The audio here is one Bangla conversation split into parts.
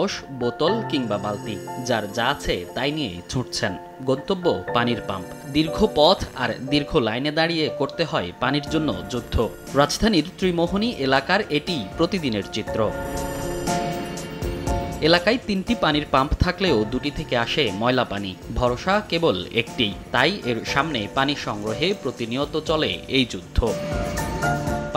কলস, বোতল কিংবা বালতি, যার যা আছে তাই নিয়ে ছুটছেন। গন্তব্য পানির পাম্প। দীর্ঘ পথ আর দীর্ঘ লাইনে দাঁড়িয়ে করতে হয় পানির জন্য যুদ্ধ। রাজধানীর ত্রিমোহনী এলাকার এটি প্রতিদিনের চিত্র। এলাকায় ৩টি পানির পাম্প থাকলেও 2টি থেকে আসে ময়লা পানি, ভরসা কেবল একটি। তাই এর সামনে পানি সংগ্রহে প্রতিনিয়ত চলে এই যুদ্ধ।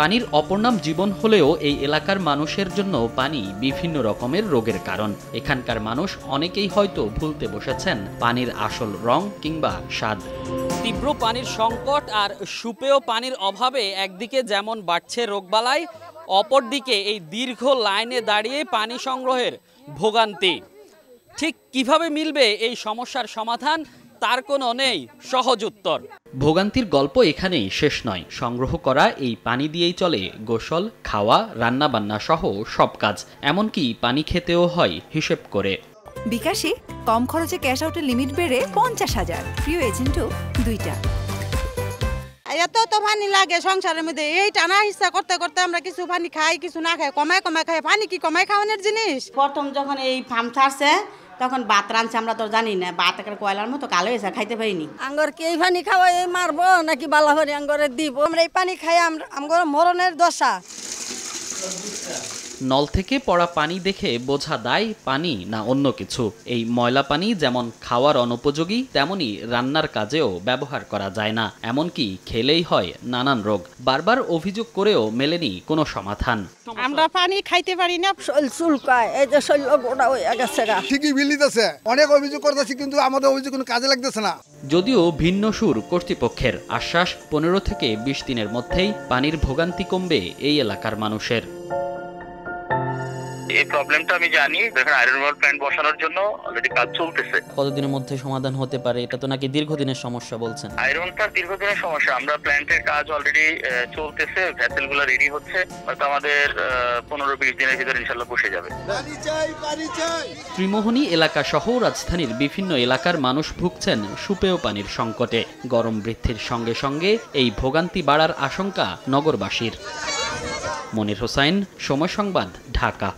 পানির অপর নাম জীবন হলেও এই এলাকার মানুষের জন্য পানি বিভিন্ন রকমের রোগের কারণ। এখানকার মানুষ অনেকেই হয়তো ভুলতে বসেছেন পানির আসল রং কিংবা স্বাদ। তীব্র পানির সংকট আর সুপেয় পানির অভাবে একদিকে যেমন বাড়ছে রোগবালাই, অপরদিকে এই দীর্ঘ লাইনে দাঁড়িয়ে পানি সংগ্রহের ভোগান্তি। ঠিক কিভাবে মিলবে এই সমস্যার সমাধান, তার কোনো নেই সহজ উত্তর। ভোগান্তির গল্প এখানেই শেষ নয়। সংগ্রহ করা এই পানি দিয়েই চলে গোসল, খাওয়া, রান্না বান্না সহ সব কাজ। এমনকি পানি খেতেও হয় হিসেব করে। বিকাশে কম খরচে ক্যাশ আউটের লিমিট বেড়ে 50,000, প্রিয় এজেন্টও 2টা। এত তো পানি লাগে সংসারের মধ্যে, এই টানা হিসা করতে করতে আমরা কিছু পানি খাই, কিছু না খাই, কমায় কমায় খাই। পানি কি কমায় খাওয়ানোর জিনিস? প্রথম যখন এই পাম্প ছাড়ছে তখন ভাত রাঁধছে, আমরা তো জানি না, ভাত একটা কয়লার মতো কালো হয়েছে, খাইতে পারিনি। আঙ্গর কি এই পানি খাওয়াই মারবো নাকি বালা পানি আঙ্গরে দিব? আমরা এই পানি খাই আমগর মরণের দশা। নল থেকে পড়া পানি দেখে বোঝা দায় পানি না অন্য কিছু। এই ময়লা পানি যেমন খাওয়ার অনুপযোগী, তেমনি রান্নার কাজেও ব্যবহার করা যায় না। এমনকি খেলেই হয় নানান রোগ। বারবার অভিযোগ করেও মেলেনি কোনো সমাধান। আমরা পানি খাইতে পারি না, শরীর চুলকায়, এই যে শরীর গোটা হয়ে গেছে। ঠিকই বিলিতেছে, অনেক অভিযোগ করতেছি, কিন্তু আমাদের অভিযোগ কোনো কাজে লাগতেছে না। যদিও ভিন্ন সুর কর্তৃপক্ষের আশ্বাস, 15 থেকে 20 দিনের মধ্যেই পানির ভোগান্তি কমবে এই এলাকার মানুষের। এই প্রবলেমটা আমি জানি, দেখেন আয়রন ওয়াল প্ল্যান্ট বসানোর জন্য অলরেডি কাজ চলতেছে। কতদিনের মধ্যে সমাধান হতে পারে? এটা তো নাকি দীর্ঘদিনের সমস্যা বলছেন। আয়রনটা দীর্ঘদিনের সমস্যা। আমরা প্ল্যান্টের কাজ অলরেডি চলতেছে, ভেসেলগুলো রেডি হচ্ছে, হয়তো আমাদের 15-20 দিনের ভিতরে ইনশাআল্লাহ বসে যাবে। ত্রিমোহনী এলাকা সহ রাজধানীর বিভিন্ন এলাকার মানুষ ভুগছেন সুপেয় পানির সংকটে। গরম বৃদ্ধির সঙ্গে সঙ্গে এই ভোগান্তি বাড়ার আশঙ্কা নগরবাসীর। মনির হোসাইন, সময় সংবাদ, ঢাকা।